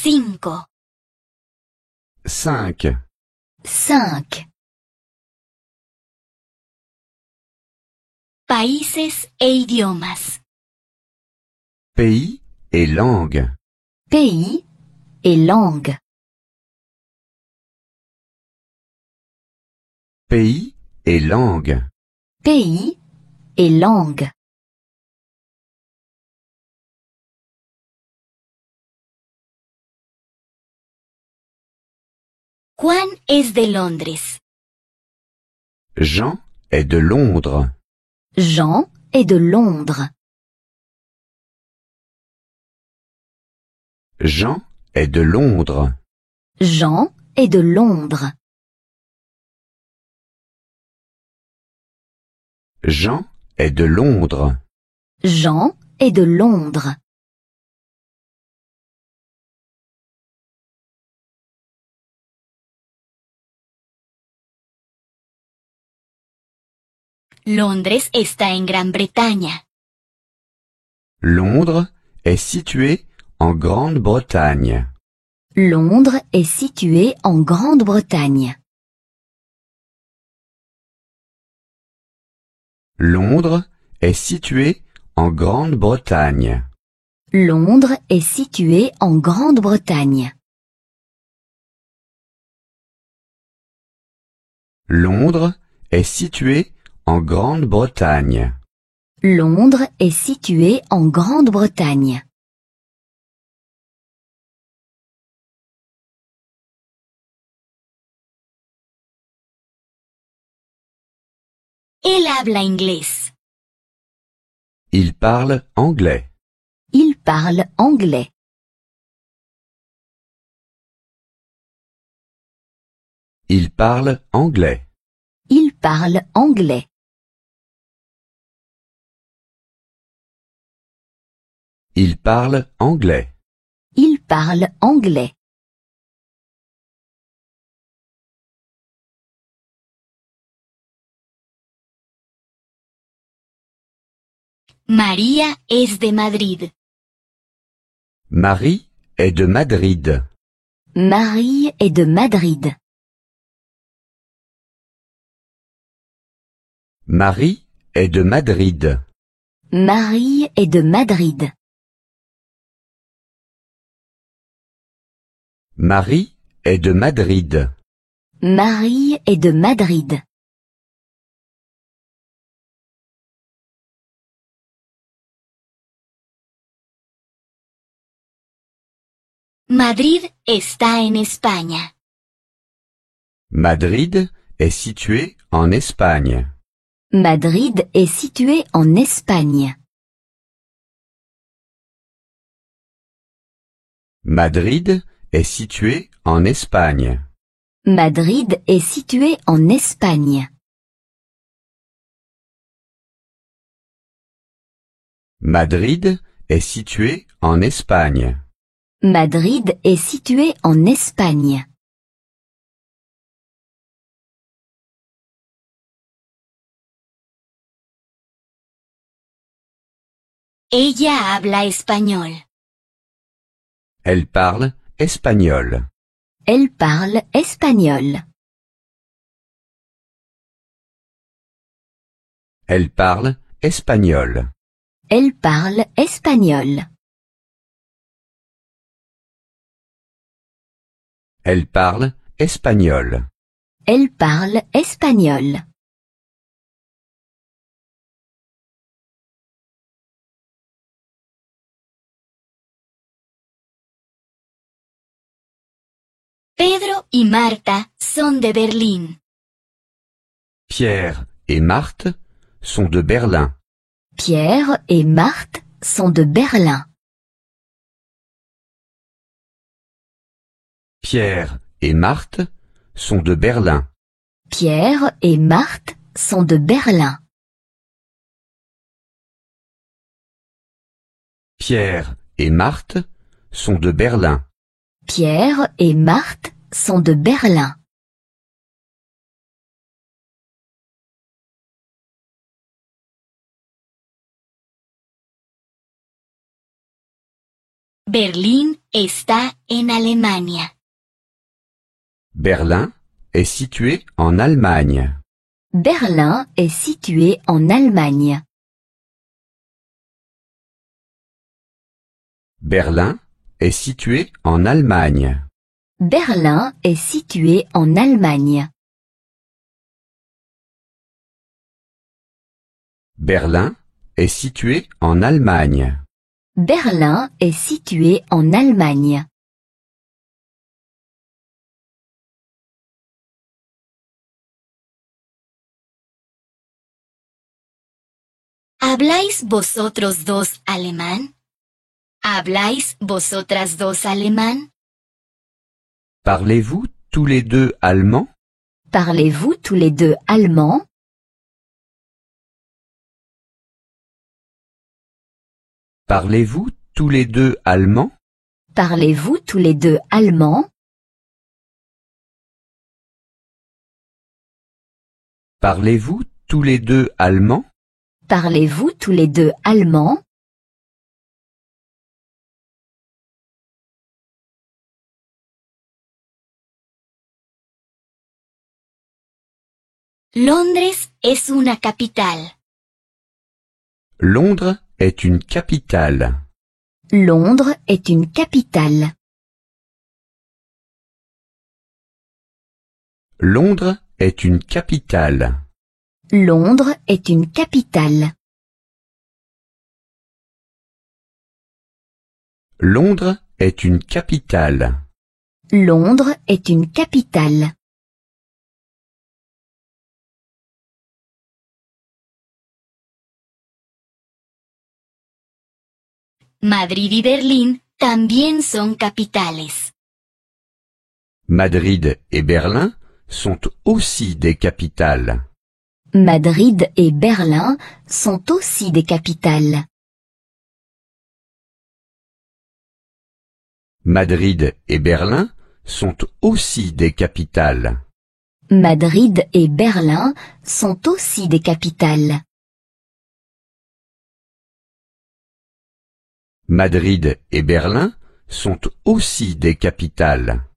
5, 5. 5. Países e idiomas. Pays et langue. Pays et langue. Pays et langue. Pays et langue. Juan es de Londres. Jean est de Londres. Jean est de Londres. Jean est de Londres. Jean est de Londres. Jean est de Londres. Jean est de Londres. Londres está en Gran Bretaña. Londres est situé en Grande-Bretagne. Londres est situé en Grande-Bretagne. Londres est situé en Grande-Bretagne. Londres est situé en Grande-Bretagne. Londres est situé en Grande-Bretagne. Londres est situé en Grande-Bretagne. Él habla inglés. Il parle anglais. Il parle anglais. Il parle anglais. Il parle anglais. Il parle anglais. Il parle anglais. María es de Madrid. Marie est de Madrid. Marie est de Madrid. Marie est de Madrid. Marie est de Madrid. Marie est de Madrid. Marie est de Madrid. Madrid está en España. Madrid est situé en Espagne. Madrid est situé en Espagne. Madrid est situé en Espagne. Madrid est situé en Espagne. Madrid est situé en Espagne. Madrid est situé en Espagne. Ella habla español. Elle parle espagnol. Elle parle espagnol. Elle parle espagnol. Elle parle espagnol. Elle parle espagnol. Elle parle espagnol. Pedro y Marta son de Berlín. Pierre et Marthe sont de Berlin. Pierre et Marthe sont de Berlin. Pierre et Marthe sont de Berlin. Pierre et Marthe sont de Berlin. Pierre et Marthe sont de Berlin. Pierre et Marthe sont de Berlin. Berlín está en Alemania. Berlin est situé en Allemagne. Berlin est situé en Allemagne. Berlin est situé en Allemagne. Berlin est situé en Allemagne. Berlin est situé en Allemagne. Berlin est situé en Allemagne. ¿Habláis vosotros dos alemán? ¿Habláis vosotras dos alemán? Parlez-vous tous les deux allemand? Parlez-vous tous les deux allemand? Parlez-vous tous les deux allemand? Parlez-vous tous les deux allemand? Parlez-vous tous les deux allemand? Parlez-vous tous les deux allemand? Londres es una capital. Londres est une capitale. Londres est une capitale. Londres est une capitale. Londres est une capitale. Londres est une capitale. Londres est une capitale. Madrid y Berlín también son capitales. Madrid et Berlin sont aussi des capitales. Madrid et Berlin sont aussi des capitales. Madrid et Berlin sont aussi des capitales. Madrid et Berlin sont aussi des capitales. Madrid et Berlin sont aussi des capitales.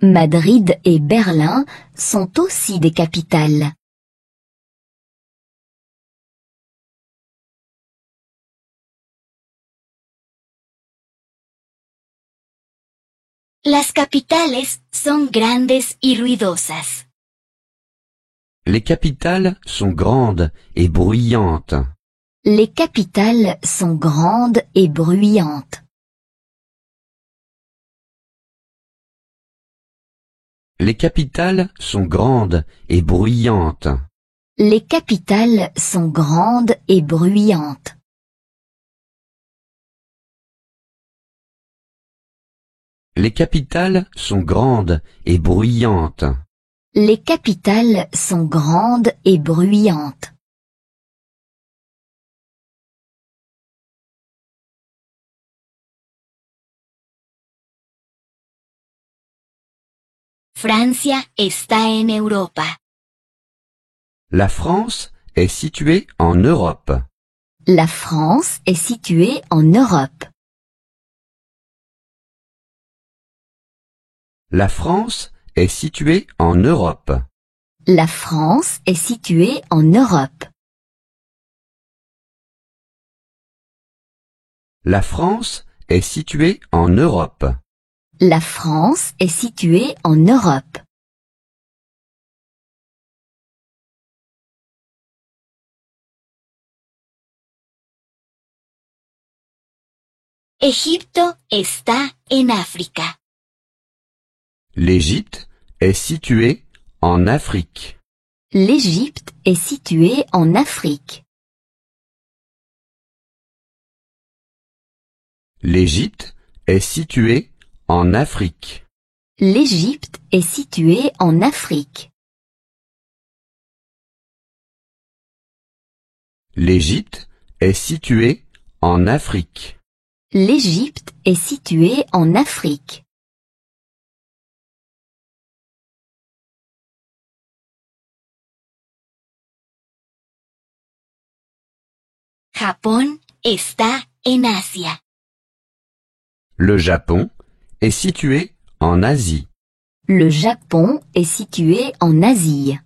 Madrid et Berlin sont aussi des capitales. Las capitales son grandes y ruidosas. Les capitales sont grandes et bruyantes. Les capitales sont grandes et bruyantes. Les capitales sont grandes et bruyantes. Les capitales sont grandes et bruyantes. Les capitales sont grandes et bruyantes. Les capitales sont grandes et bruyantes. Francia está en Europa. La France est située en Europe. La France est située en Europe. La France est située en Europe. La France est située en Europe. La France est située en Europe. La France est située en Europe. Egipto está en África. L'Égypte est située en Afrique. L'Égypte est située en Afrique. L'Égypte est située en Afrique. L'Égypte est située en Afrique. L'Égypte est située en Afrique. L'Égypte est située en Afrique. Japón está en Asia. Le Japon est situé en Asie. Le Japon est situé en Asie.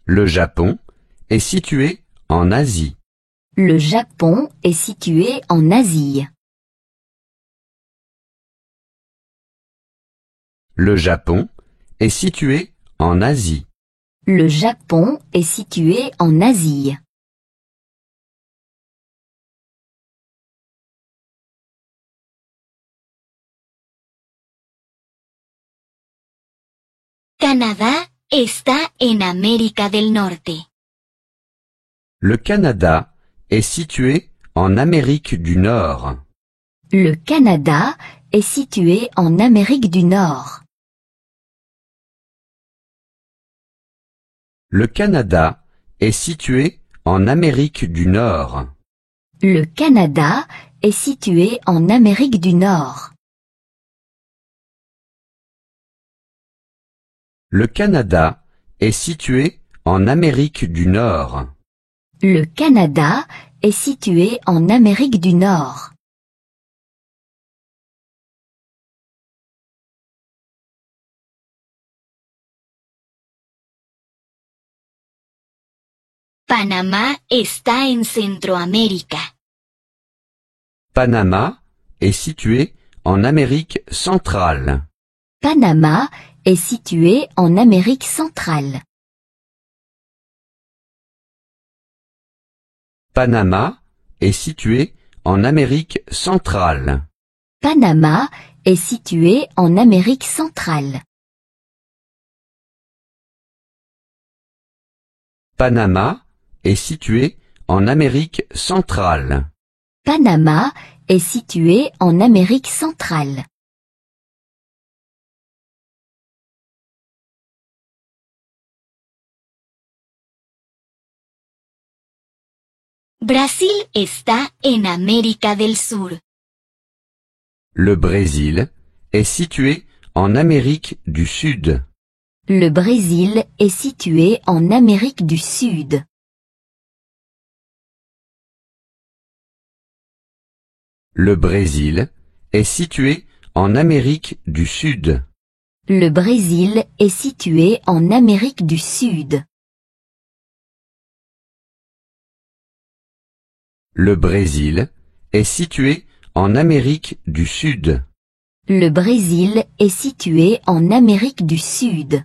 Le Japon est situé en Asie. Le Japon est situé en Asie. Le Japon est situé en Asie. Le Japon est situé en Asie. Canadá está en América del Norte. Le Canada est situé en Amérique du Nord. Le Canada est situé en Amérique du Nord. Le Canada est situé en Amérique du Nord. Le Canada est situé en Amérique du Nord. Le Canada est situé en Amérique du Nord. Le Canada est situé en Amérique du Nord. Panamá está en Centroamérica. Panama est situé en Amérique centrale. Panama est situé en Amérique centrale. Panama est situé en Amérique centrale. Panama est situé en Amérique centrale. Panama est situé en Amérique centrale. Panama est situé en Amérique centrale. Brasil está en América del Sur. Le Brésil est situé en Amérique du Sud. Le Brésil est situé en Amérique du Sud. Le Brésil est situé en Amérique du Sud. Le Brésil est situé en Amérique du Sud. Le Brésil est situé en Amérique du Sud. Le Brésil est situé en Amérique du Sud.